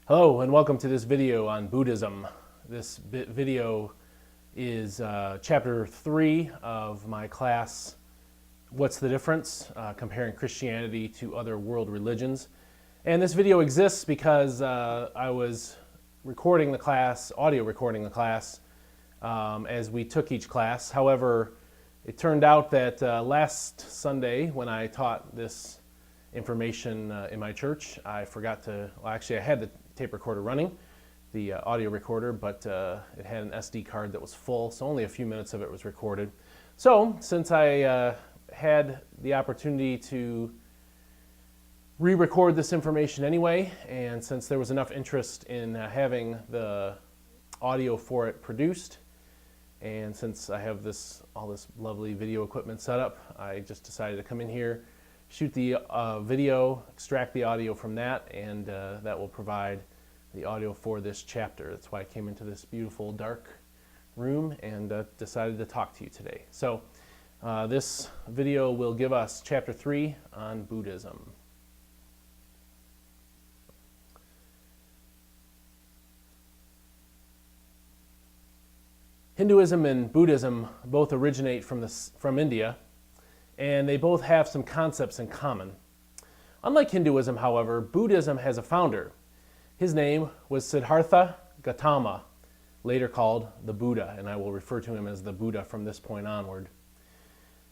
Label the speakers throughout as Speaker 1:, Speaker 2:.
Speaker 1: Hello and welcome to this video on Buddhism. This video is chapter 3 of my class, What's the Difference? Comparing Christianity to other world religions. And this video exists because I was recording the class, audio recording the class, as we took each class. However, it turned out that last Sunday when I taught this information in my church, I forgot to, well, actually I had the tape recorder running, the audio recorder, but it had an SD card that was full, so only a few minutes of it was recorded. So since I had the opportunity to re-record this information anyway, and since there was enough interest in having the audio for it produced, and since I have all this lovely video equipment set up, I just decided to come in here, shoot the video, extract the audio from that, and that will provide the audio for this chapter. That's why I came into this beautiful dark room and decided to talk to you today. So this video will give us chapter 3 on Buddhism. Hinduism and Buddhism both originate from India, and they both have some concepts in common. Unlike Hinduism, however, Buddhism has a founder. His name was Siddhartha Gautama, later called the Buddha, and I will refer to him as the Buddha from this point onward.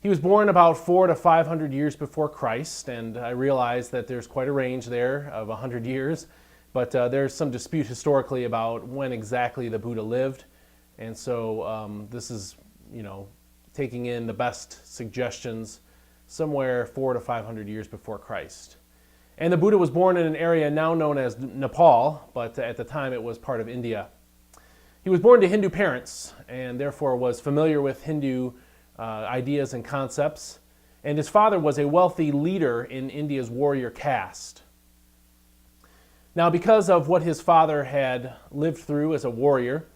Speaker 1: He was born about 400 to 500 years before Christ, and I realize that there's quite a range there of 100 years, but there's some dispute historically about when exactly the Buddha lived, and so this is, taking in the best suggestions somewhere 400 to 500 years before Christ. And the Buddha was born in an area now known as Nepal, but at the time it was part of India. He was born to Hindu parents and therefore was familiar with Hindu ideas and concepts, and his father was a wealthy leader in India's warrior caste. Now, because of what his father had lived through as a warrior,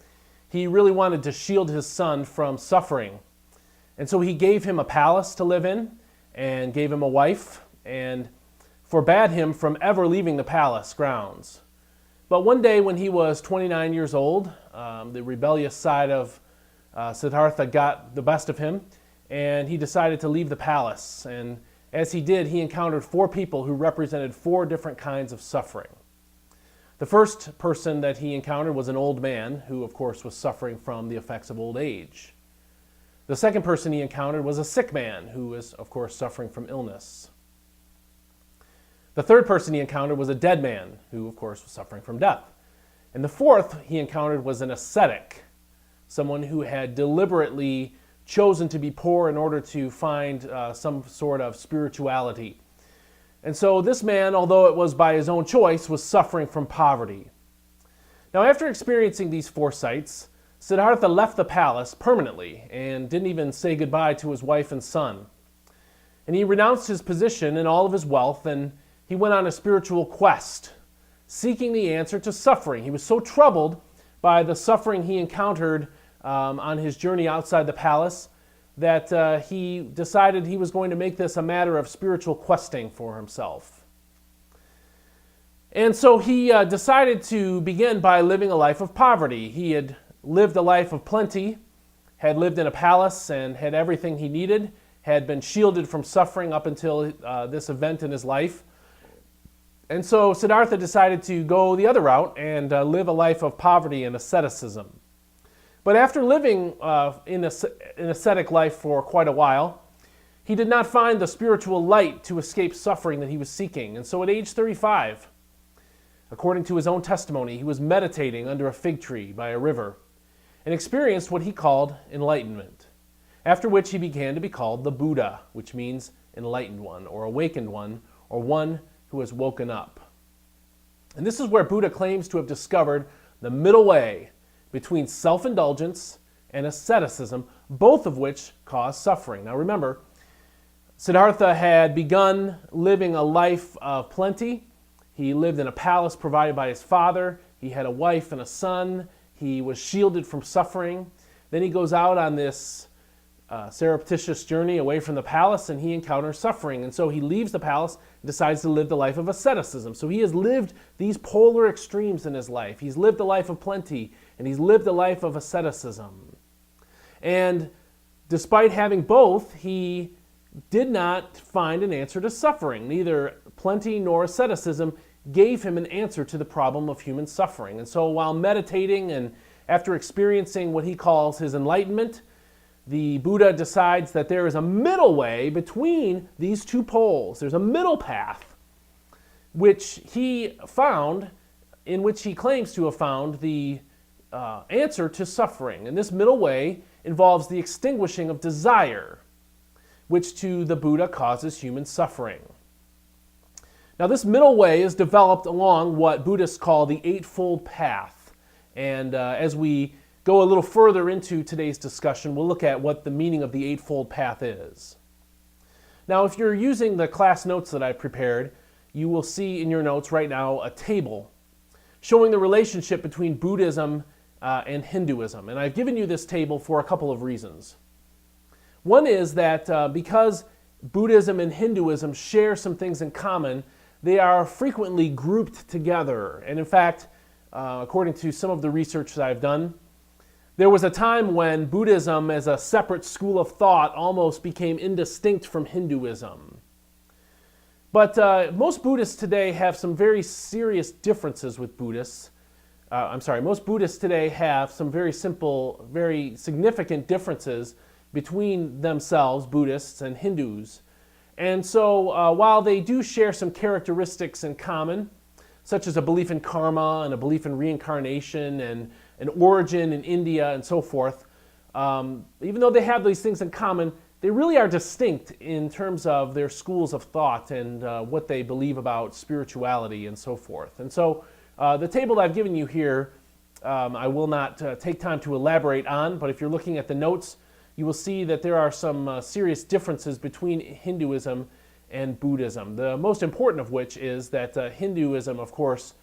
Speaker 1: he really wanted to shield his son from suffering. And so he gave him a palace to live in and gave him a wife and forbade him from ever leaving the palace grounds. But one day when he was 29 years old, the rebellious side of Siddhartha got the best of him, and he decided to leave the palace. And as he did, he encountered 4 people who represented 4 different kinds of suffering. The first person that he encountered was an old man who, of course, was suffering from the effects of old age. The second person he encountered was a sick man who was, of course, suffering from illness. The third person he encountered was a dead man who, of course, was suffering from death. And the fourth he encountered was an ascetic, someone who had deliberately chosen to be poor in order to find some sort of spirituality. And so this man, although it was by his own choice, was suffering from poverty. Now, after experiencing these 4 sights, Siddhartha left the palace permanently and didn't even say goodbye to his wife and son. And he renounced his position and all of his wealth, and he went on a spiritual quest, seeking the answer to suffering. He was so troubled by the suffering he encountered on his journey outside the palace that he decided he was going to make this a matter of spiritual questing for himself. And so he decided to begin by living a life of poverty. He had lived a life of plenty, had lived in a palace and had everything he needed, had been shielded from suffering up until this event in his life. And so Siddhartha decided to go the other route and live a life of poverty and asceticism. But after living in an ascetic life for quite a while, he did not find the spiritual light to escape suffering that he was seeking. And so at age 35, according to his own testimony, he was meditating under a fig tree by a river and experienced what he called enlightenment, after which he began to be called the Buddha, which means enlightened one, or awakened one, or one who has woken up. And this is where Buddha claims to have discovered the middle way between self-indulgence and asceticism, both of which cause suffering. Now remember, Siddhartha had begun living a life of plenty. He lived in a palace provided by his father. He had a wife and a son. He was shielded from suffering. Then he goes out on this surreptitious journey away from the palace, and he encounters suffering. And so he leaves the palace, decides to live the life of asceticism. So he has lived these polar extremes in his life. He's lived a life of plenty, and he's lived a life of asceticism. And despite having both, he did not find an answer to suffering. Neither plenty nor asceticism gave him an answer to the problem of human suffering. And so while meditating and after experiencing what he calls his enlightenment, the Buddha decides that there is a middle way between these two poles. There's a middle path which he found, in which he claims to have found the answer to suffering. And this middle way involves the extinguishing of desire, which to the Buddha causes human suffering. Now, this middle way is developed along what Buddhists call the eightfold path. And as we go a little further into today's discussion, we'll look at what the meaning of the eightfold path is. Now, if you're using the class notes that I prepared, you will see in your notes right now a table showing the relationship between Buddhism and Hinduism. And I've given you this table for a couple of reasons. One is that because Buddhism and Hinduism share some things in common, they are frequently grouped together. And in fact, according to some of the research that I've done, there was a time when Buddhism as a separate school of thought almost became indistinct from Hinduism. But most Buddhists today have some very serious differences with Buddhists. Most Buddhists today have some very simple, very significant differences between themselves, Buddhists, and Hindus. And so while they do share some characteristics in common, such as a belief in karma and a belief in reincarnation and an origin in India and so forth, even though they have these things in common, they really are distinct in terms of their schools of thought and what they believe about spirituality and so forth. And so the table that I've given you here, I will not take time to elaborate on, but if you're looking at the notes, you will see that there are some serious differences between Hinduism and Buddhism. The most important of which is that Hinduism, of course,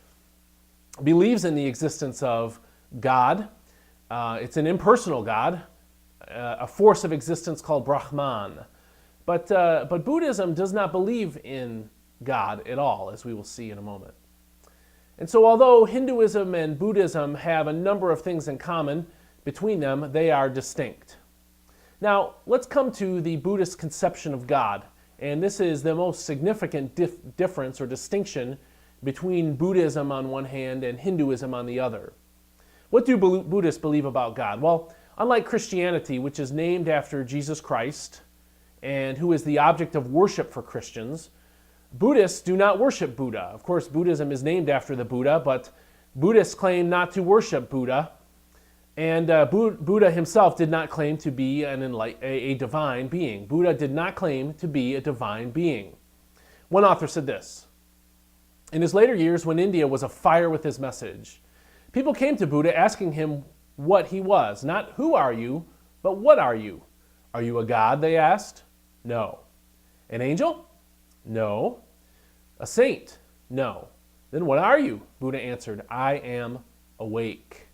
Speaker 1: believes in the existence of God. It's an impersonal God, a force of existence called Brahman. But Buddhism does not believe in God at all, as we will see in a moment. And so although Hinduism and Buddhism have a number of things in common between them, they are distinct. Now, let's come to the Buddhist conception of God. And this is the most significant difference or distinction between Buddhism on one hand and Hinduism on the other. What do Buddhists believe about God? Well, unlike Christianity, which is named after Jesus Christ and who is the object of worship for Christians, Buddhists do not worship Buddha. Of course, Buddhism is named after the Buddha, but Buddhists claim not to worship Buddha. And Buddha himself did not claim to be a divine being. Buddha did not claim to be a divine being. One author said this: in his later years, when India was afire with his message, people came to Buddha asking him what he was. Not who are you, but what are you? Are you a god, they asked? No. An angel? No. A saint? No. Then what are you? Buddha answered, I am awake.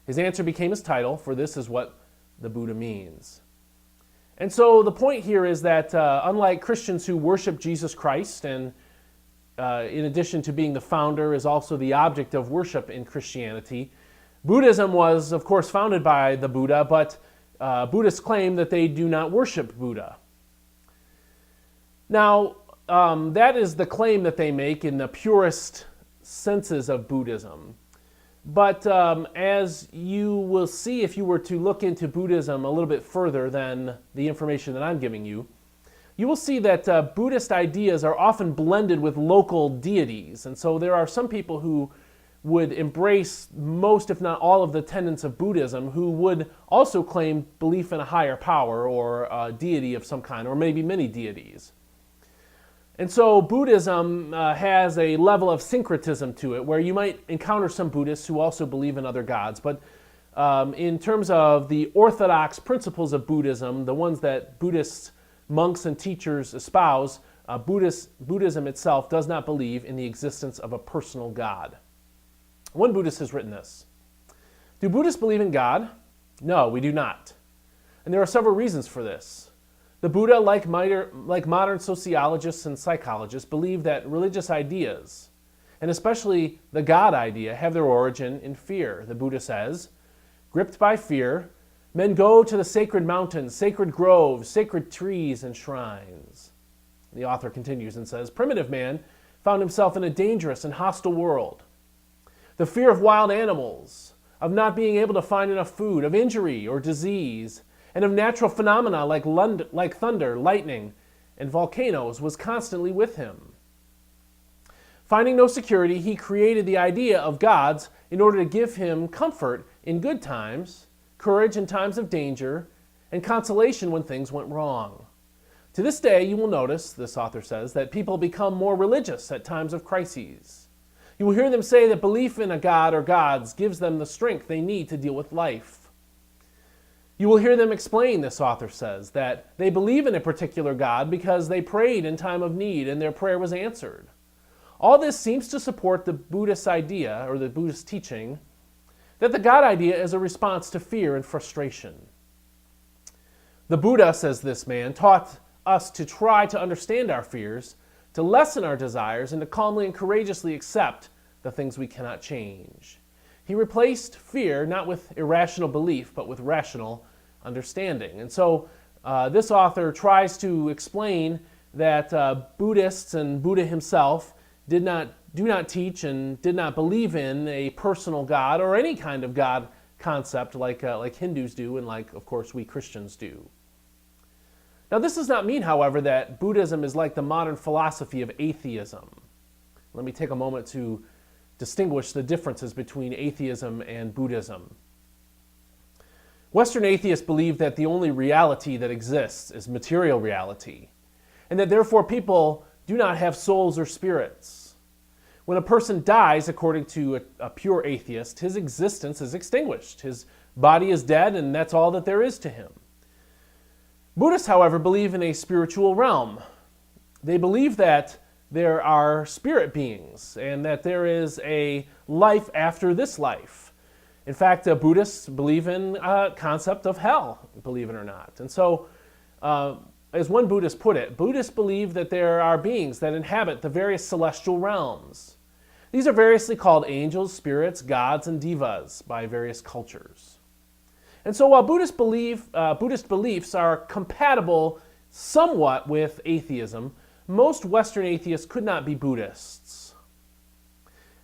Speaker 1: His answer became his title, for this is what the Buddha means. And so the point here is that unlike Christians who worship Jesus Christ, and in addition to being the founder, is also the object of worship in Christianity, Buddhism was, of course, founded by the Buddha, but Buddhists claim that they do not worship Buddha. Now, that is the claim that they make in the purest senses of Buddhism. But as you will see if you were to look into Buddhism a little bit further than the information that I'm giving you, you will see that Buddhist ideas are often blended with local deities. And so there are some people who would embrace most, if not all, of the tenets of Buddhism, who would also claim belief in a higher power or a deity of some kind, or maybe many deities. And so Buddhism has a level of syncretism to it, where you might encounter some Buddhists who also believe in other gods. But in terms of the orthodox principles of Buddhism, the ones that Buddhist monks and teachers espouse, Buddhism itself does not believe in the existence of a personal God. One Buddhist has written this: do Buddhists believe in God? No, we do not. And there are several reasons for this. The Buddha, like modern sociologists and psychologists, believe that religious ideas, and especially the God idea, have their origin in fear. The Buddha says, gripped by fear, men go to the sacred mountains, sacred groves, sacred trees, and shrines. The author continues and says, primitive man found himself in a dangerous and hostile world. The fear of wild animals, of not being able to find enough food, of injury or disease, and of natural phenomena like thunder, lightning, and volcanoes was constantly with him. Finding no security, he created the idea of gods in order to give him comfort in good times, courage in times of danger, and consolation when things went wrong. To this day, you will notice, this author says, that people become more religious at times of crises. You will hear them say that belief in a god or gods gives them the strength they need to deal with life. You will hear them explain, this author says, that they believe in a particular God because they prayed in time of need and their prayer was answered. All this seems to support the Buddhist idea, or the Buddhist teaching, that the God idea is a response to fear and frustration. The Buddha, says this man, taught us to try to understand our fears, to lessen our desires, and to calmly and courageously accept the things we cannot change. He replaced fear not with irrational belief, but with rational understanding. And so this author tries to explain that Buddhists and Buddha himself do not teach and did not believe in a personal God or any kind of God concept like Hindus do and like, of course, we Christians do. Now, this does not mean, however, that Buddhism is like the modern philosophy of atheism. Let me take a moment to distinguish the differences between atheism and Buddhism. Western atheists believe that the only reality that exists is material reality, and that therefore people do not have souls or spirits. When a person dies, according to a pure atheist, his existence is extinguished. His body is dead, and that's all that there is to him. Buddhists, however, believe in a spiritual realm. They believe that there are spirit beings and that there is a life after this life. In fact, Buddhists believe in a concept of hell, believe it or not. And so, as one Buddhist put it, Buddhists believe that there are beings that inhabit the various celestial realms. These are variously called angels, spirits, gods, and devas by various cultures. And so while Buddhist beliefs are compatible somewhat with atheism, most Western atheists could not be Buddhists.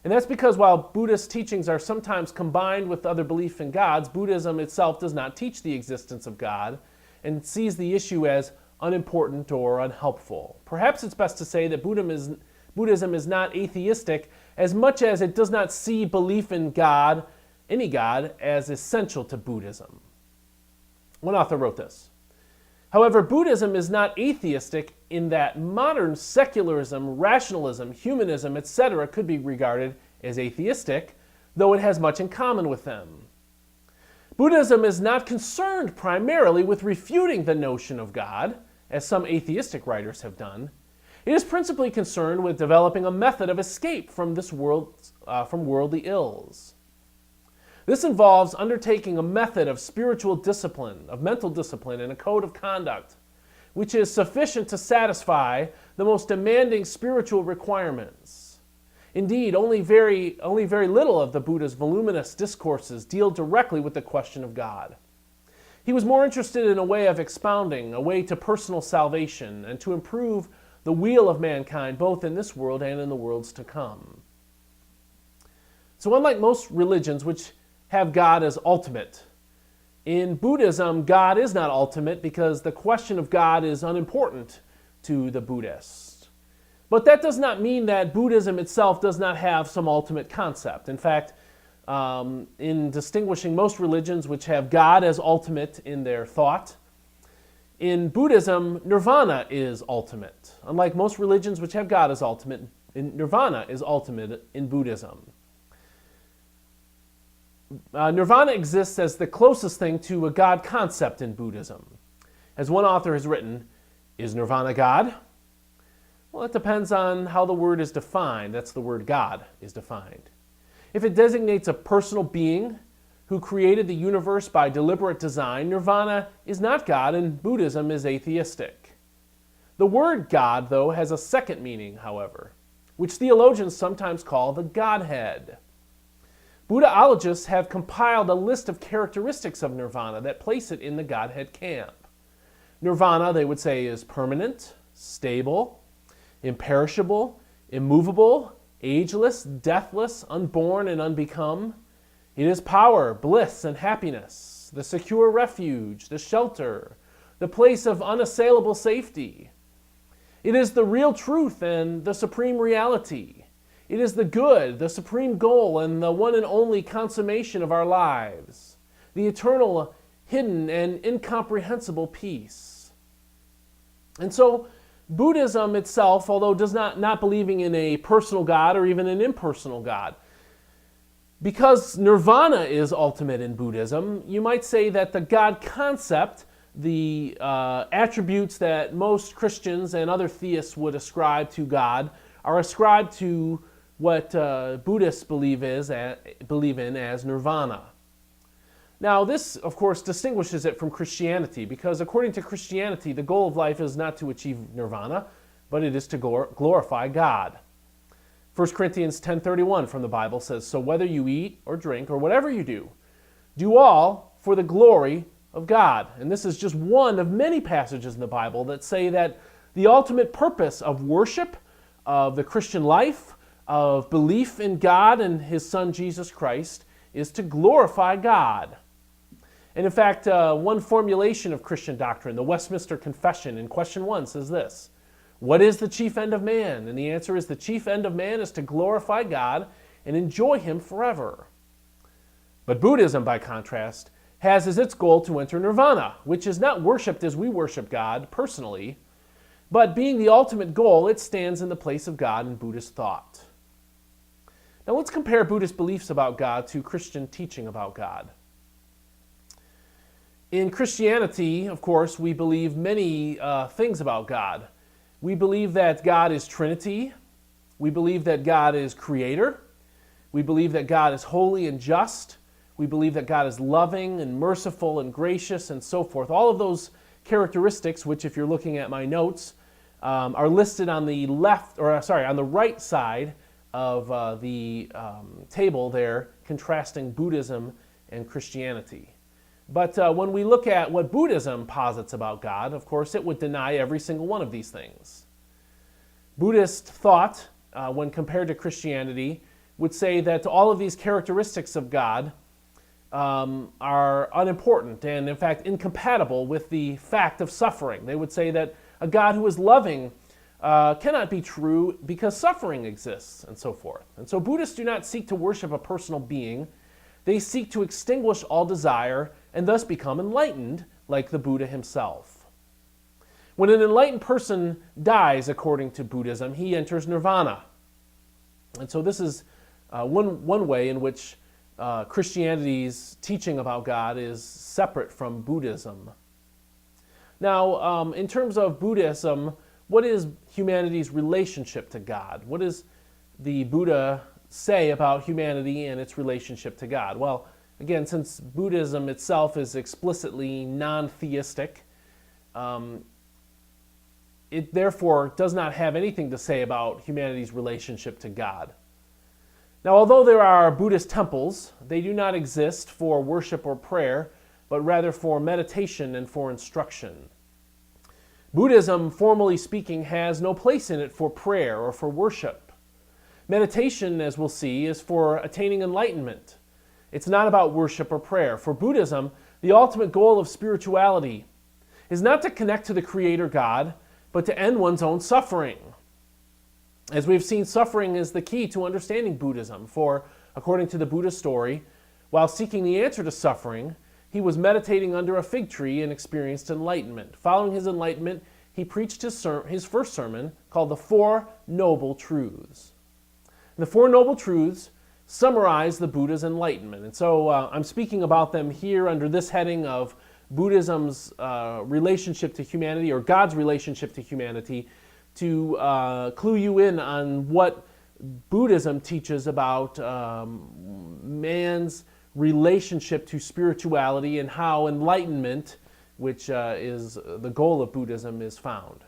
Speaker 1: And that's because while Buddhist teachings are sometimes combined with other belief in gods, Buddhism itself does not teach the existence of God and sees the issue as unimportant or unhelpful. Perhaps it's best to say that Buddhism is not atheistic as much as it does not see belief in God, any God, as essential to Buddhism. One author wrote this: however, Buddhism is not atheistic in that modern secularism, rationalism, humanism, etc. could be regarded as atheistic, though it has much in common with them. Buddhism is not concerned primarily with refuting the notion of God, as some atheistic writers have done. It is principally concerned with developing a method of escape from this world, from worldly ills. This involves undertaking a method of spiritual discipline, of mental discipline, and a code of conduct, which is sufficient to satisfy the most demanding spiritual requirements. Indeed, only very little of the Buddha's voluminous discourses deal directly with the question of God. He was more interested in a way of expounding, a way to personal salvation, and to improve the weal of mankind, both in this world and in the worlds to come. So unlike most religions which have God as ultimate, in Buddhism, God is not ultimate because the question of God is unimportant to the Buddhist. But that does not mean that Buddhism itself does not have some ultimate concept. In fact, in distinguishing most religions which have God as ultimate in their thought, in Buddhism, Nirvana is ultimate. Unlike most religions which have God as ultimate, Nirvana is ultimate in Buddhism. Nirvana exists as the closest thing to a God concept in Buddhism. As one author has written, is Nirvana God? Well, it depends on how the word is defined. That's the word God is defined. If it designates a personal being, who created the universe by deliberate design, Nirvana is not God and Buddhism is atheistic. The word God, though, has a second meaning, however, which theologians sometimes call the Godhead. Buddhaologists have compiled a list of characteristics of Nirvana that place it in the Godhead camp. Nirvana, they would say, is permanent, stable, imperishable, immovable, ageless, deathless, unborn, and unbecome. It is power, bliss, and happiness, the secure refuge, the shelter, the place of unassailable safety. It is the real truth and the supreme reality. It is the good, the supreme goal, and the one and only consummation of our lives, the eternal, hidden, and incomprehensible peace. And so, Buddhism itself, although does not believing in a personal God or even an impersonal God, because nirvana is ultimate in Buddhism, you might say that the God concept, the attributes that most Christians and other theists would ascribe to God, are ascribed to what Buddhists believe in as nirvana. Now, this, of course, distinguishes it from Christianity, because according to Christianity, the goal of life is not to achieve nirvana, but it is to glorify God. 1 Corinthians 10:31 from the Bible says, "So whether you eat or drink or whatever you do all for the glory of God." And this is just one of many passages in the Bible that say that the ultimate purpose of worship, of the Christian life, of belief in God and His Son Jesus Christ, is to glorify God. And in fact, one formulation of Christian doctrine, the Westminster Confession in question 1 says this: "What is the chief end of man?" And the answer is the chief end of man is to glorify God and enjoy Him forever. But Buddhism, by contrast, has as its goal to enter nirvana, which is not worshipped as we worship God personally, but being the ultimate goal, it stands in the place of God in Buddhist thought. Now let's compare Buddhist beliefs about God to Christian teaching about God. In Christianity, of course, we believe many things about God. We believe that God is Trinity. We believe that God is Creator. We believe that God is holy and just. We believe that God is loving and merciful and gracious and so forth. All of those characteristics, which if you're looking at my notes, are listed on the on the right side of the table there, contrasting Buddhism and Christianity. But when we look at what Buddhism posits about God, of course, it would deny every single one of these things. Buddhist thought, when compared to Christianity, would say that all of these characteristics of God are unimportant and, in fact, incompatible with the fact of suffering. They would say that a God who is loving cannot be true because suffering exists, and so forth. And so Buddhists do not seek to worship a personal being. They seek to extinguish all desire and thus become enlightened, like the Buddha himself. When an enlightened person dies, according to Buddhism, he enters nirvana. And so this is one way in which Christianity's teaching about God is separate from Buddhism. Now, in terms of Buddhism, what is humanity's relationship to God? What does the Buddha say about humanity and its relationship to God? Well, again, since Buddhism itself is explicitly non-theistic, it therefore does not have anything to say about humanity's relationship to God. Now, although there are Buddhist temples, they do not exist for worship or prayer, but rather for meditation and for instruction. Buddhism, formally speaking, has no place in it for prayer or for worship. Meditation, as we'll see, is for attaining enlightenment. It's not about worship or prayer. For Buddhism, the ultimate goal of spirituality is not to connect to the Creator God, but to end one's own suffering. As we've seen, suffering is the key to understanding Buddhism, for, according to the Buddha story, while seeking the answer to suffering, he was meditating under a fig tree and experienced enlightenment. Following his enlightenment, he preached his first sermon called the Four Noble Truths. And the Four Noble Truths summarize the Buddha's enlightenment. And so I'm speaking about them here under this heading of Buddhism's relationship to humanity, or God's relationship to humanity, to clue you in on what Buddhism teaches about man's relationship to spirituality and how enlightenment, which is the goal of Buddhism, is found.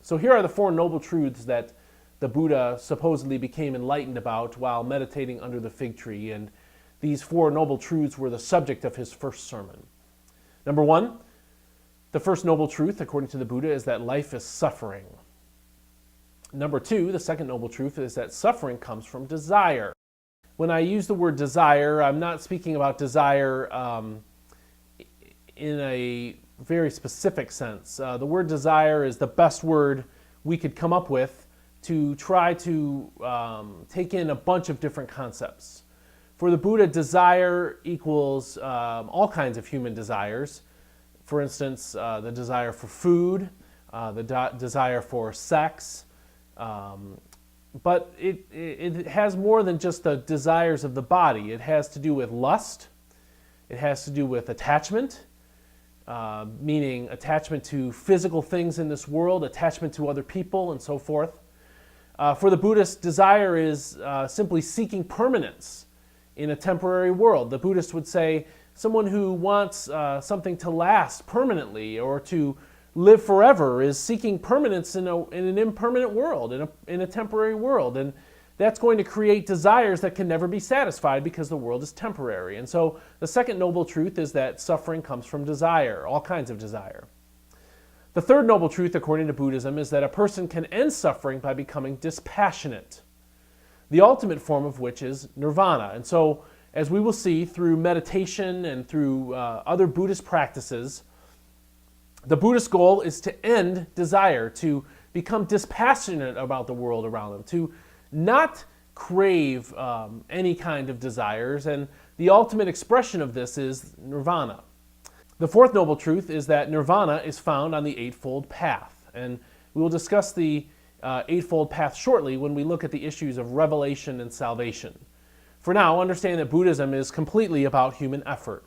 Speaker 1: So here are the Four Noble Truths that the Buddha supposedly became enlightened about while meditating under the fig tree, and these Four Noble Truths were the subject of his first sermon. Number one, the first noble truth, according to the Buddha, is that life is suffering. Number two, the second noble truth, is that suffering comes from desire. When I use the word desire, I'm not speaking about desire in a very specific sense. The word desire is the best word we could come up with to try to take in a bunch of different concepts. For the Buddha, desire equals all kinds of human desires. For instance, the desire for food, the desire for sex, but it has more than just the desires of the body. It has to do with lust. It has to do with attachment, meaning attachment to physical things in this world, attachment to other people, and so forth. For the Buddhist, desire is simply seeking permanence in a temporary world. The Buddhist would say someone who wants something to last permanently or to live forever is seeking permanence in an impermanent world, in a temporary world. And that's going to create desires that can never be satisfied because the world is temporary. And so the second noble truth is that suffering comes from desire, all kinds of desire. The third noble truth, according to Buddhism, is that a person can end suffering by becoming dispassionate, the ultimate form of which is nirvana. And so, as we will see through meditation and through other Buddhist practices, the Buddhist goal is to end desire, to become dispassionate about the world around them, to not crave any kind of desires, and the ultimate expression of this is nirvana. The fourth noble truth is that nirvana is found on the eightfold path, and we will discuss the eightfold path shortly when we look at the issues of revelation and salvation. For now, understand that Buddhism is completely about human effort.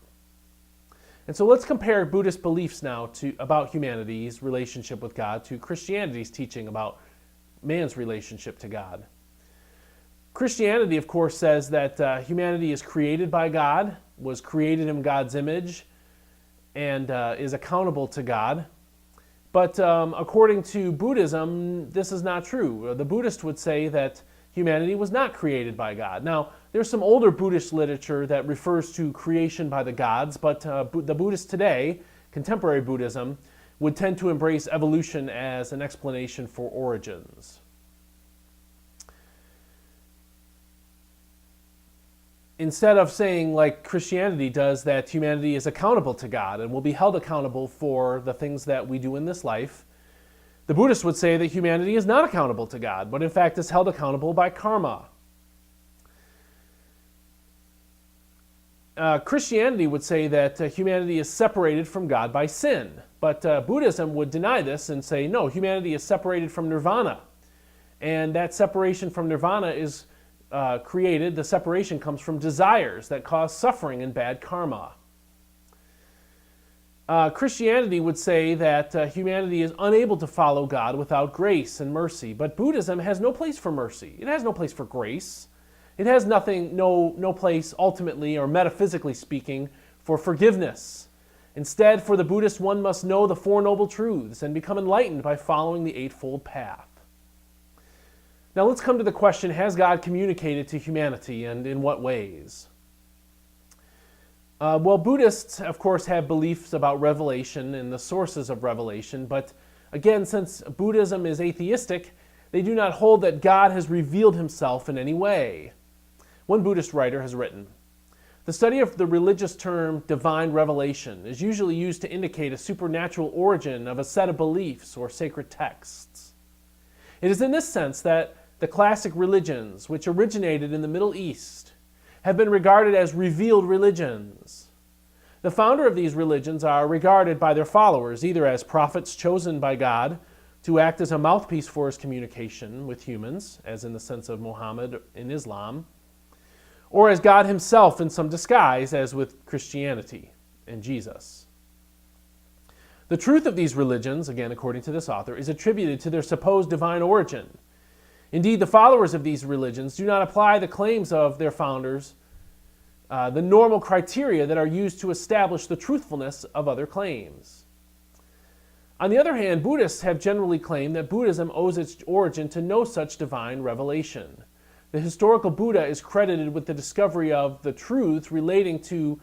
Speaker 1: And so let's compare Buddhist beliefs now about humanity's relationship with God to Christianity's teaching about man's relationship to God. Christianity, of course, says that humanity is created by God, was created in God's image, and is accountable to God. But according to Buddhism, this is not true. The Buddhist would say that humanity was not created by God. Now, there's some older Buddhist literature that refers to creation by the gods, but the Buddhists today, contemporary Buddhism, would tend to embrace evolution as an explanation for origins. Instead of saying, like Christianity does, that humanity is accountable to God and will be held accountable for the things that we do in this life, the Buddhists would say that humanity is not accountable to God, but in fact is held accountable by karma. Christianity would say that humanity is separated from God by sin, but Buddhism would deny this and say, no, humanity is separated from nirvana, and that separation from nirvana is created, the separation comes from desires that cause suffering and bad karma. Christianity would say that humanity is unable to follow God without grace and mercy, but Buddhism has no place for mercy. It has no place for grace. It has no place ultimately or metaphysically speaking for forgiveness. Instead, for the Buddhist, one must know the Four Noble Truths and become enlightened by following the Eightfold Path. Now let's come to the question, has God communicated to humanity, and in what ways? Well, Buddhists, of course, have beliefs about revelation and the sources of revelation, but again, since Buddhism is atheistic, they do not hold that God has revealed himself in any way. One Buddhist writer has written, "The study of the religious term divine revelation is usually used to indicate a supernatural origin of a set of beliefs or sacred texts. It is in this sense that the classic religions, which originated in the Middle East, have been regarded as revealed religions. The founder of these religions are regarded by their followers either as prophets chosen by God to act as a mouthpiece for his communication with humans, as in the sense of Muhammad in Islam, or as God himself in some disguise, as with Christianity and Jesus. The truth of these religions, again according to this author, is attributed to their supposed divine origin. Indeed, the followers of these religions do not apply the claims of their founders the normal criteria that are used to establish the truthfulness of other claims. On the other hand, Buddhists have generally claimed that Buddhism owes its origin to no such divine revelation. The historical Buddha is credited with the discovery of the truths relating to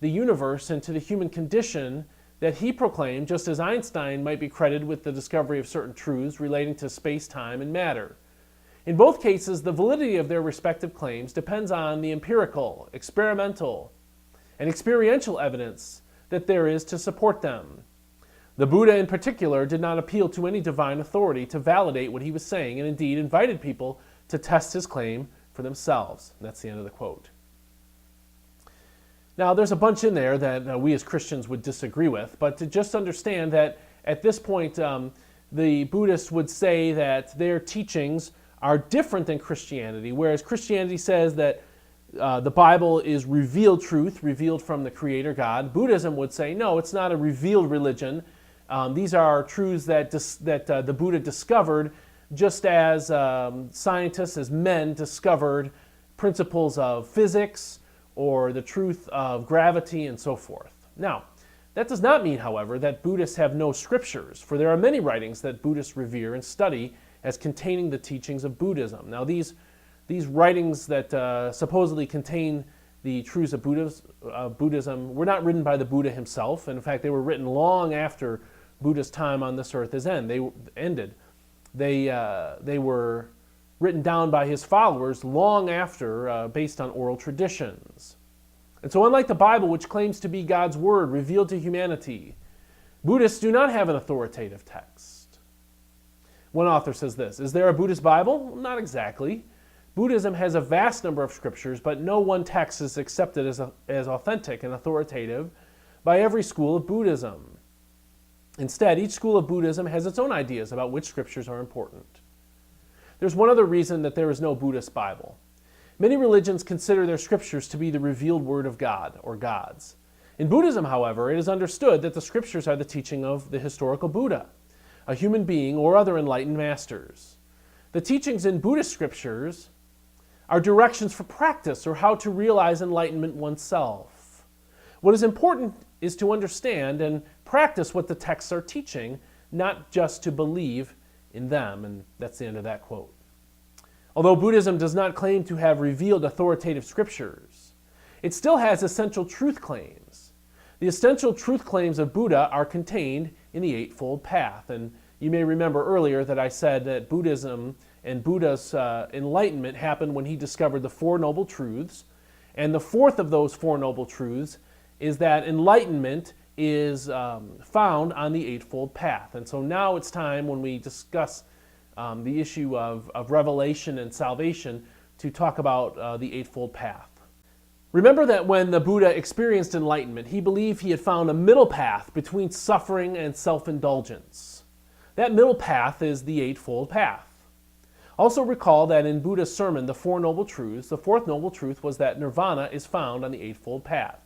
Speaker 1: the universe and to the human condition that he proclaimed, just as Einstein might be credited with the discovery of certain truths relating to space, time, and matter. In both cases, the validity of their respective claims depends on the empirical, experimental, and experiential evidence that there is to support them. The Buddha in particular did not appeal to any divine authority to validate what he was saying, and indeed invited people to test his claim for themselves. And that's the end of the quote. Now, there's a bunch in there that we as Christians would disagree with, but to just understand that at this point, the Buddhists would say that their teachings are different than Christianity, whereas Christianity says that the Bible is revealed truth, revealed from the Creator God. Buddhism would say, no, it's not a revealed religion. These are truths that the Buddha discovered, just as scientists, as men, discovered principles of physics or the truth of gravity and so forth. Now, that does not mean, however, that Buddhists have no scriptures, for there are many writings that Buddhists revere and study as containing the teachings of Buddhism. Now, these writings that supposedly contain the truths of Buddhism were not written by the Buddha himself, and in fact, they were written long after Buddha's time on this earth ended. They were written down by his followers long after, based on oral traditions. And so unlike the Bible, which claims to be God's word revealed to humanity, Buddhists do not have an authoritative text. One author says this: is there a Buddhist Bible? Not exactly. Buddhism has a vast number of scriptures, but no one text is accepted as authentic and authoritative by every school of Buddhism. Instead, each school of Buddhism has its own ideas about which scriptures are important. There's one other reason that there is no Buddhist Bible. Many religions consider their scriptures to be the revealed word of God, or gods. In Buddhism, however, it is understood that the scriptures are the teaching of the historical Buddha, a human being, or other enlightened masters. The teachings in Buddhist scriptures are directions for practice or how to realize enlightenment oneself. What is important is to understand and practice what the texts are teaching, not just to believe in them. And that's the end of that quote. Although Buddhism does not claim to have revealed authoritative scriptures, it still has essential truth claims. The essential truth claims of Buddha are contained in the Eightfold Path. And you may remember earlier that I said that Buddhism and Buddha's enlightenment happened when he discovered the Four Noble Truths. And the fourth of those Four Noble Truths is that enlightenment is found on the Eightfold Path. And so now it's time, when we discuss the issue of revelation and salvation, to talk about the Eightfold Path. Remember that when the Buddha experienced enlightenment, he believed he had found a middle path between suffering and self-indulgence. That middle path is the Eightfold Path. Also recall that in Buddha's sermon, The Four Noble Truths, the fourth noble truth was that Nirvana is found on the Eightfold Path.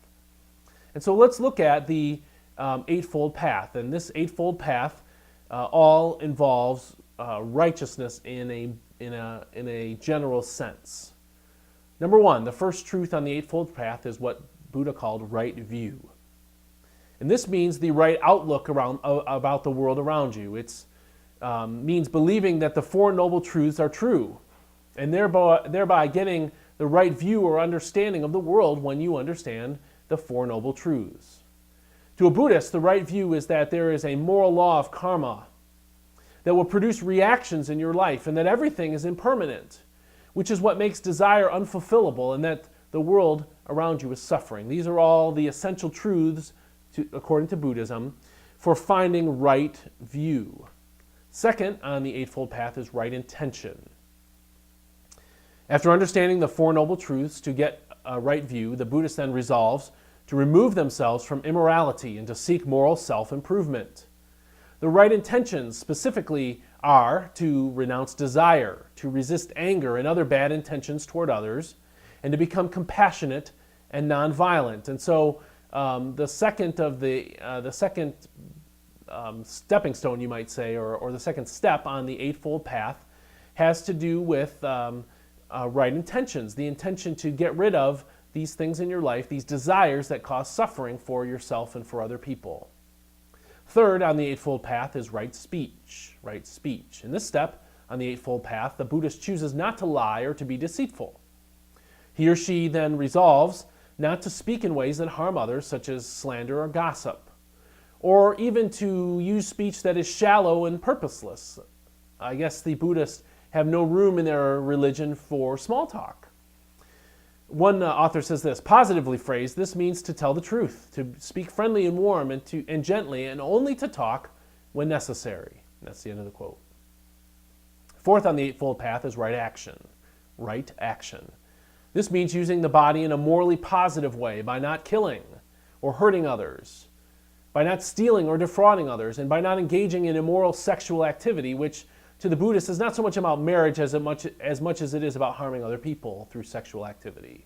Speaker 1: And so let's look at the Eightfold Path. And this Eightfold Path all involves righteousness in a general sense. Number one, the first truth on the Eightfold Path is what Buddha called right view. And this means the right outlook about the world around you. It means believing that the Four Noble Truths are true, and thereby getting the right view or understanding of the world when you understand the Four Noble Truths. To a Buddhist, the right view is that there is a moral law of karma that will produce reactions in your life, and that everything is impermanent, which is what makes desire unfulfillable, and that the world around you is suffering. These are all the essential truths, according to Buddhism, for finding right view. Second on the Eightfold Path is right intention. After understanding the Four Noble Truths to get a right view, the Buddhist then resolves to remove themselves from immorality and to seek moral self-improvement. The right intentions specifically are to renounce desire, to resist anger and other bad intentions toward others, and to become compassionate and nonviolent. And so the second stepping stone, you might say, or the second step on the Eightfold Path has to do with right intentions, the intention to get rid of these things in your life, these desires that cause suffering for yourself and for other people. Third on the Eightfold Path is right speech. Right speech. In this step on the Eightfold Path, the Buddhist chooses not to lie or to be deceitful. He or she then resolves not to speak in ways that harm others, such as slander or gossip, or even to use speech that is shallow and purposeless. I guess the Buddhists have no room in their religion for small talk. One author says this, positively phrased, this means to tell the truth, to speak friendly and warm and gently, and only to talk when necessary. And that's the end of the quote. Fourth on the Eightfold Path is right action. Right action. This means using the body in a morally positive way by not killing or hurting others, by not stealing or defrauding others, and by not engaging in immoral sexual activity, which to the Buddhists is not so much about marriage as much as it is about harming other people through sexual activity.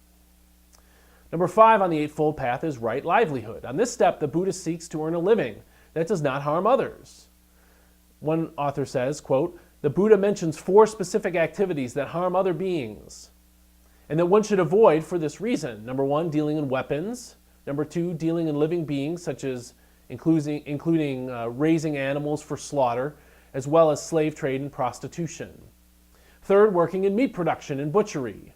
Speaker 1: Number 5 on the Eightfold Path is right livelihood. On this step, the Buddhist seeks to earn a living that does not harm others. One author says, quote, the Buddha mentions 4 specific activities that harm other beings and that one should avoid for this reason. Number 1, dealing in weapons. Number 2, dealing in living beings, such as including raising animals for slaughter, as well as slave trade and prostitution. Third, working in meat production and butchery.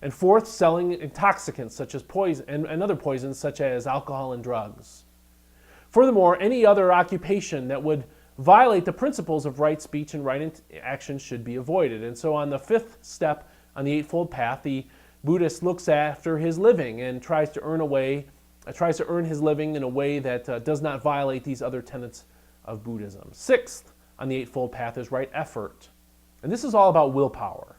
Speaker 1: And fourth, selling intoxicants such as poison and other poisons such as alcohol and drugs. Furthermore, any other occupation that would violate the principles of right speech and right action should be avoided. And so on the 5th step on the Eightfold Path, the Buddhist looks after his living and tries to earn his living in a way that does not violate these other tenets of Buddhism. 6th on the Eightfold Path is right effort. And this is all about willpower.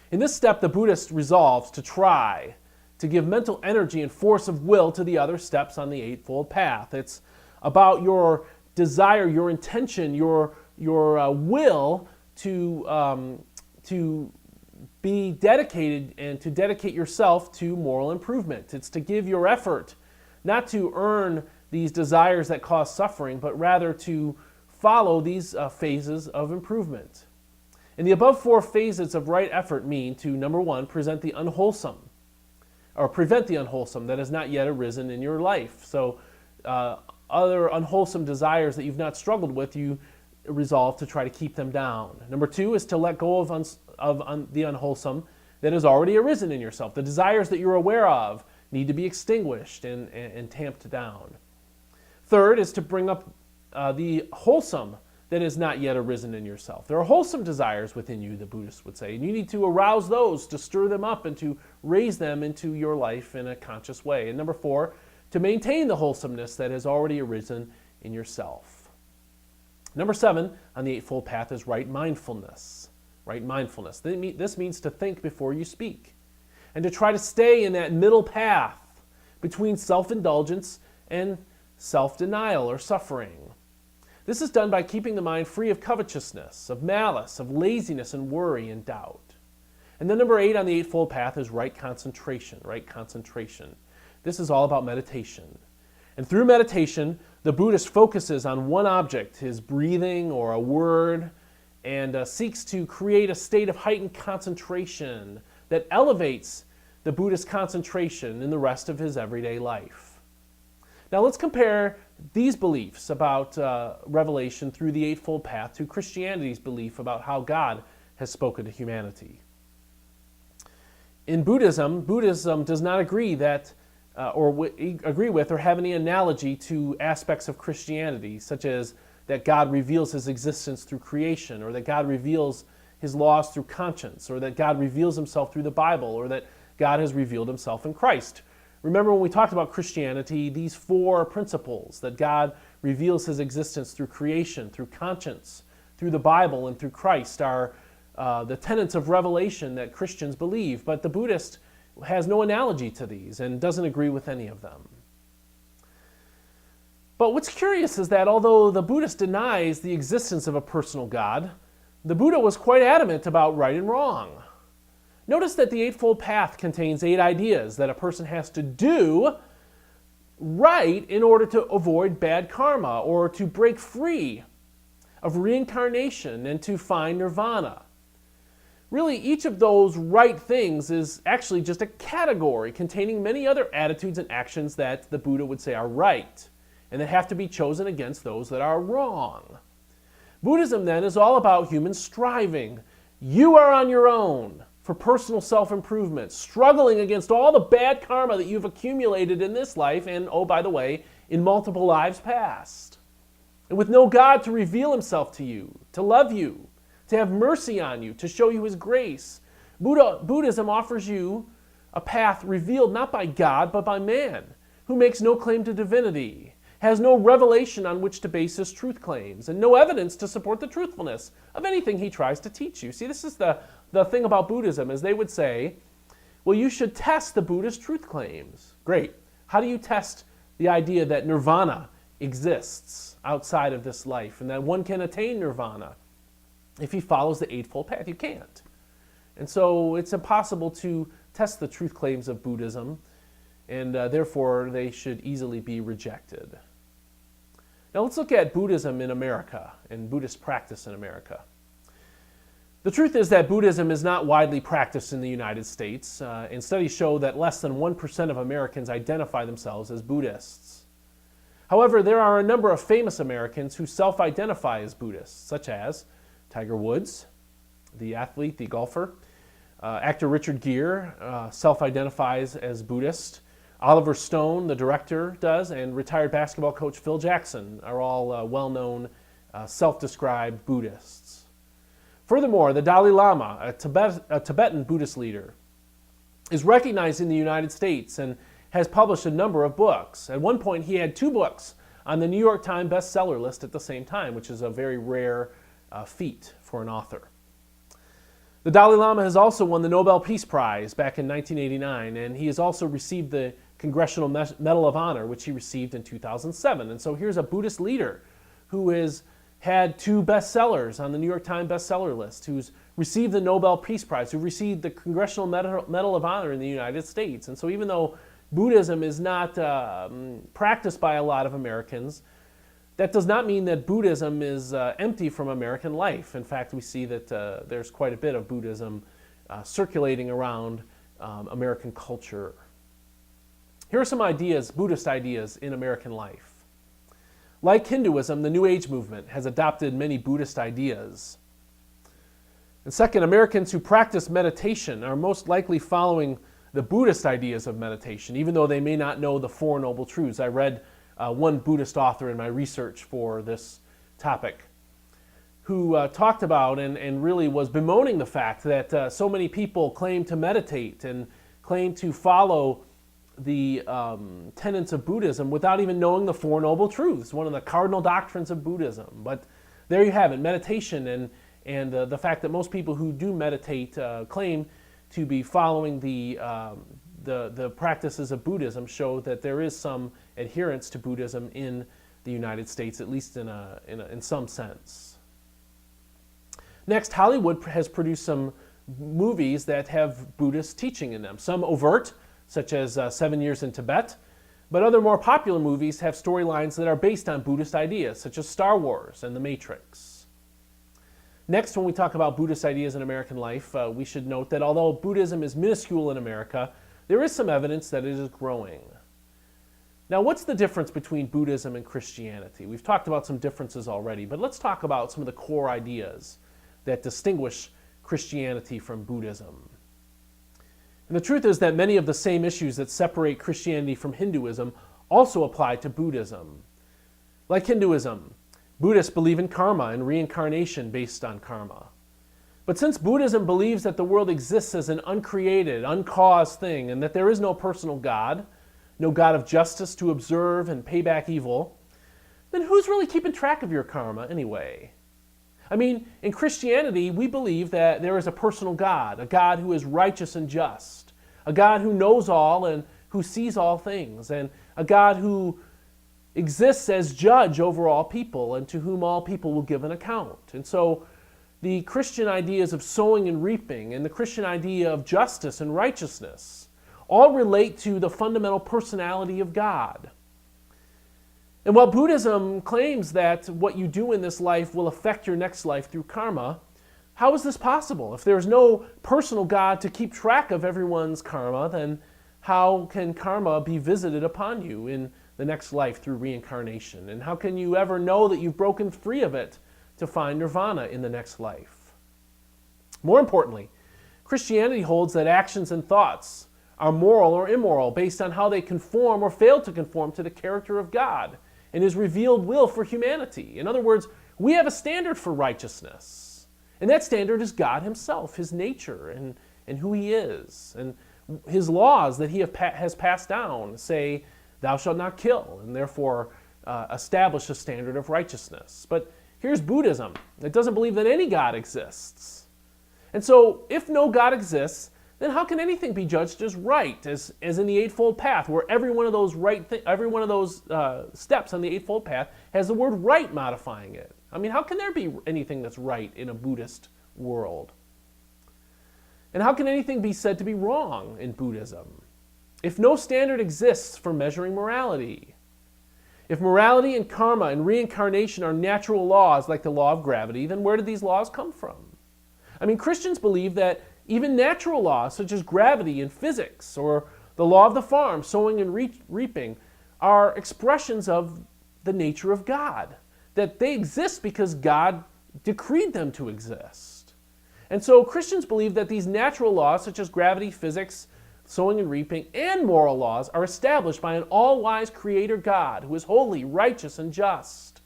Speaker 1: In this step, the Buddhist resolves to try to give mental energy and force of will to the other steps on the Eightfold Path. It's about your desire, your intention, your will to be dedicated and to dedicate yourself to moral improvement. It's to give your effort, not to earn these desires that cause suffering, but rather to follow these phases of improvement. And the above 4 phases of right effort mean to, number 1, prevent the unwholesome that has not yet arisen in your life. So other unwholesome desires that you've not struggled with, you resolve to try to keep them down. Number 2 is to let go of the unwholesome that has already arisen in yourself. The desires that you're aware of need to be extinguished and tamped down. Third is to bring up the wholesome that has not yet arisen in yourself. There are wholesome desires within you, the Buddhists would say, and you need to arouse those, to stir them up and to raise them into your life in a conscious way. And number 4, to maintain the wholesomeness that has already arisen in yourself. Number 7 on the Eightfold Path is right mindfulness. Right mindfulness. This means to think before you speak and to try to stay in that middle path between self-indulgence and self-denial or suffering. This is done by keeping the mind free of covetousness, of malice, of laziness and worry and doubt. And then number 8 on the Eightfold Path is right concentration. Right concentration. This is all about meditation. And through meditation, the Buddhist focuses on one object, his breathing or a word, and seeks to create a state of heightened concentration that elevates the Buddhist concentration in the rest of his everyday life. Now let's compare these beliefs about revelation through the Eightfold Path to Christianity's belief about how God has spoken to humanity. In Buddhism does not agree that agree with or have any analogy to aspects of Christianity, such as that God reveals his existence through creation, or that God reveals his laws through conscience, or that God reveals himself through the Bible, or that God has revealed himself in Christ. Remember when we talked about Christianity, these 4 principles, that God reveals his existence through creation, through conscience, through the Bible, and through Christ, are the tenets of revelation that Christians believe. But the Buddhist has no analogy to these and doesn't agree with any of them. But what's curious is that although the Buddhist denies the existence of a personal God, the Buddha was quite adamant about right and wrong. Notice that the Eightfold Path contains 8 ideas that a person has to do right in order to avoid bad karma or to break free of reincarnation and to find nirvana. Really, each of those right things is actually just a category containing many other attitudes and actions that the Buddha would say are right, and that have to be chosen against those that are wrong. Buddhism, then, is all about human striving. You are on your own for personal self-improvement, struggling against all the bad karma that you've accumulated in this life and, oh, by the way, in multiple lives past. And with no God to reveal himself to you, to love you, to have mercy on you, to show you his grace, Buddhism offers you a path revealed not by God, but by man, who makes no claim to divinity, has no revelation on which to base his truth claims, and no evidence to support the truthfulness of anything he tries to teach you. See, this is the thing about Buddhism, is they would say, well, you should test the Buddhist truth claims. Great. How do you test the idea that nirvana exists outside of this life, and that one can attain nirvana if he follows the eightfold path? You can't. And so it's impossible to test the truth claims of Buddhism, and therefore they should easily be rejected. Now let's look at Buddhism in America and Buddhist practice in America. The truth is that Buddhism is not widely practiced in the United States, and studies show that less than 1% of Americans identify themselves as Buddhists. However, there are a number of famous Americans who self-identify as Buddhists, such as Tiger Woods, the athlete, the golfer. Actor Richard Gere self-identifies as Buddhist. Oliver Stone, the director, does, and retired basketball coach Phil Jackson are all well-known self-described Buddhists. Furthermore, the Dalai Lama, a Tibetan Buddhist leader, is recognized in the United States and has published a number of books. At one point, he had 2 books on the New York Times bestseller list at the same time, which is a very rare feat for an author. The Dalai Lama has also won the Nobel Peace Prize back in 1989, and he has also received the Congressional Medal of Honor, which he received in 2007. And so here's a Buddhist leader who has had 2 bestsellers on the New York Times bestseller list, who's received the Nobel Peace Prize, who received the Congressional Medal of Honor in the United States. And so even though Buddhism is not practiced by a lot of Americans, that does not mean that Buddhism is empty from American life. In fact, we see that there's quite a bit of Buddhism circulating around American culture. Here are some ideas, Buddhist ideas in American life. Like Hinduism, the New Age movement has adopted many Buddhist ideas. And second, Americans who practice meditation are most likely following the Buddhist ideas of meditation, even though they may not know the Four Noble Truths. I read one Buddhist author in my research for this topic who talked about and really was bemoaning the fact that so many people claim to meditate and claim to follow the tenets of Buddhism without even knowing the Four Noble Truths, one of the cardinal doctrines of Buddhism. But there you have it, meditation and the fact that most people who do meditate claim to be following the practices of Buddhism show that there is some adherence to Buddhism in the United States, at least in some sense. Next, Hollywood has produced some movies that have Buddhist teaching in them. Some overt, such as 7 Years in Tibet, but other more popular movies have storylines that are based on Buddhist ideas, such as Star Wars and The Matrix. Next, when we talk about Buddhist ideas in American life, we should note that although Buddhism is minuscule in America, there is some evidence that it is growing. Now, what's the difference between Buddhism and Christianity? We've talked about some differences already, but let's talk about some of the core ideas that distinguish Christianity from Buddhism. And the truth is that many of the same issues that separate Christianity from Hinduism also apply to Buddhism. Like Hinduism, Buddhists believe in karma and reincarnation based on karma. But since Buddhism believes that the world exists as an uncreated, uncaused thing, and that there is no personal God, no God of justice to observe and pay back evil, then who's really keeping track of your karma anyway? I mean, in Christianity, we believe that there is a personal God, a God who is righteous and just, a God who knows all and who sees all things, and a God who exists as judge over all people and to whom all people will give an account. And so the Christian ideas of sowing and reaping and the Christian idea of justice and righteousness all relate to the fundamental personality of God. And while Buddhism claims that what you do in this life will affect your next life through karma, how is this possible? If there's no personal God to keep track of everyone's karma, then how can karma be visited upon you in the next life through reincarnation? And how can you ever know that you've broken free of it to find nirvana in the next life? More importantly, Christianity holds that actions and thoughts are moral or immoral based on how they conform or fail to conform to the character of God and His revealed will for humanity. In other words, we have a standard for righteousness. And that standard is God Himself, His nature, and who He is. And His laws that He has passed down say, thou shalt not kill, and therefore establish a standard of righteousness. But here's Buddhism. It doesn't believe that any God exists. And so, if no God exists, then how can anything be judged as right, as in the eightfold path, where every one of those steps on the eightfold path has the word right modifying it? I mean, how can there be anything that's right in a Buddhist world? And how can anything be said to be wrong in Buddhism? If no standard exists for measuring morality, if morality and karma and reincarnation are natural laws like the law of gravity, then where did these laws come from? I mean, Christians believe that even natural laws such as gravity and physics or the law of the farm, sowing and reaping, are expressions of the nature of God, that they exist because God decreed them to exist. And so Christians believe that these natural laws such as gravity, physics, sowing and reaping, and moral laws are established by an all-wise creator God who is holy, righteous, and just.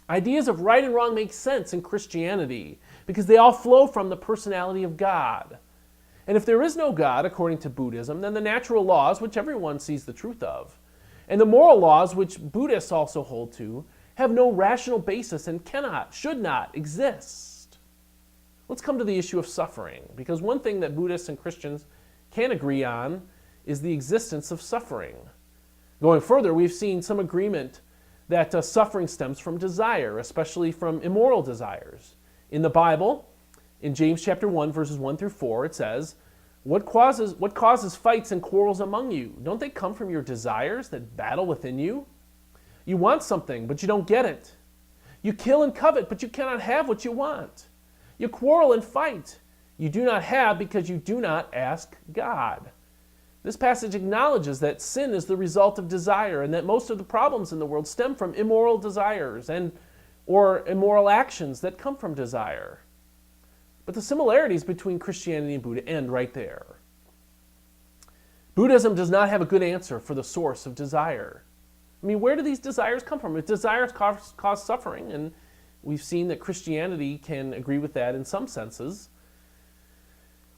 Speaker 1: Ideas of right and wrong make sense in Christianity because they all flow from the personality of God. And if there is no God, according to Buddhism, then the natural laws, which everyone sees the truth of, and the moral laws, which Buddhists also hold to, have no rational basis and should not exist. Let's come to the issue of suffering, because one thing that Buddhists and Christians can agree on is the existence of suffering. Going further, we've seen some agreement that suffering stems from desire, especially from immoral desires. In the Bible, in James chapter 1, verses 1 through 4, it says, What causes fights and quarrels among you? Don't they come from your desires that battle within you? You want something, but you don't get it. You kill and covet, but you cannot have what you want. You quarrel and fight. You do not have because you do not ask God. This passage acknowledges that sin is the result of desire and that most of the problems in the world stem from immoral desires or immoral actions that come from desire. But the similarities between Christianity and Buddha end right there. Buddhism does not have a good answer for the source of desire. I mean, where do these desires come from? If desires cause suffering, and we've seen that Christianity can agree with that in some senses,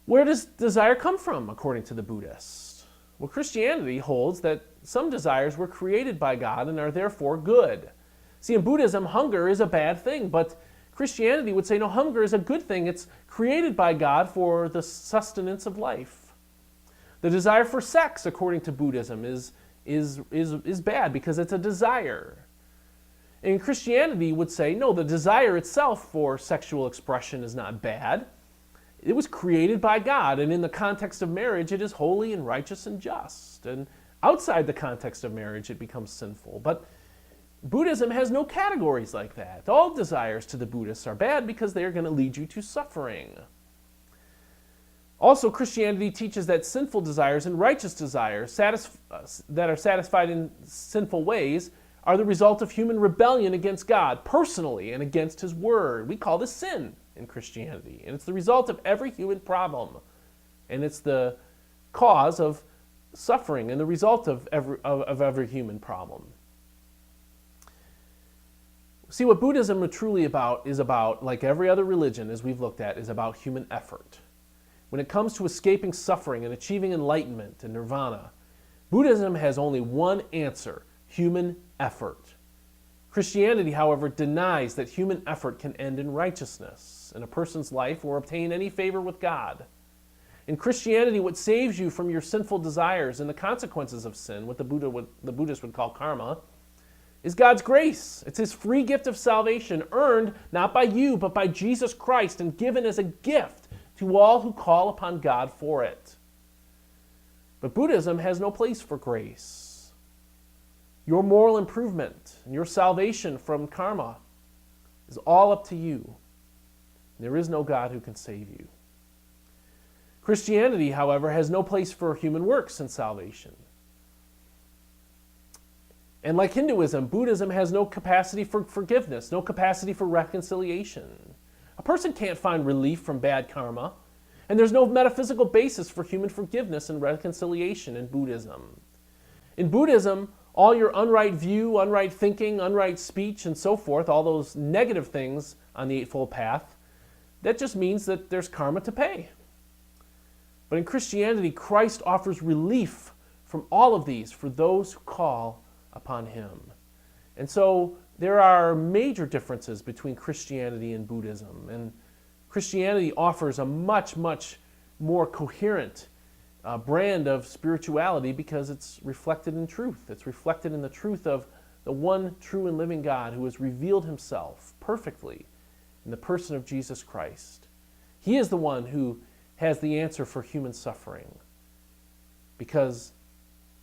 Speaker 1: where does desire come from, according to the Buddhists? Well, Christianity holds that some desires were created by God and are therefore good. See, in Buddhism, hunger is a bad thing, but Christianity would say, no, hunger is a good thing. It's created by God for the sustenance of life. The desire for sex, according to Buddhism, is bad because it's a desire. And Christianity would say, no, the desire itself for sexual expression is not bad. It was created by God, and in the context of marriage, it is holy and righteous and just. And outside the context of marriage, it becomes sinful. But Buddhism has no categories like that. All desires to the Buddhists are bad because they are going to lead you to suffering. Also, Christianity teaches that sinful desires and righteous desires that are satisfied in sinful ways are the result of human rebellion against God personally and against His Word. We call this sin in Christianity, and it's the result of every human problem, and it's the cause of suffering and the result of every human problem. See, what Buddhism is about, like every other religion, as we've looked at, is about human effort. When it comes to escaping suffering and achieving enlightenment and nirvana, Buddhism has only one answer: human effort. Christianity, however, denies that human effort can end in righteousness in a person's life or obtain any favor with God. In Christianity, what saves you from your sinful desires and the consequences of sin, what the Buddhists would call karma, is God's grace. It's His free gift of salvation, earned not by you, but by Jesus Christ, and given as a gift to all who call upon God for it. But Buddhism has no place for grace. Your moral improvement and your salvation from karma is all up to you. There is no God who can save you. Christianity, however, has no place for human works in salvation. And like Hinduism, Buddhism has no capacity for forgiveness, no capacity for reconciliation. A person can't find relief from bad karma, and there's no metaphysical basis for human forgiveness and reconciliation in Buddhism. In Buddhism, all your unright view, unright thinking, unright speech, and so forth, all those negative things on the Eightfold Path, that just means that there's karma to pay. But in Christianity, Christ offers relief from all of these for those who call upon him. And so there are major differences between Christianity and Buddhism. And Christianity offers a much, much more coherent brand of spirituality because it's reflected in truth. It's reflected in the truth of the one true and living God who has revealed himself perfectly in the person of Jesus Christ. He is the one who has the answer for human suffering because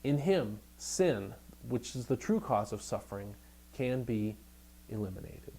Speaker 1: in him, sin, which is the true cause of suffering, can be eliminated.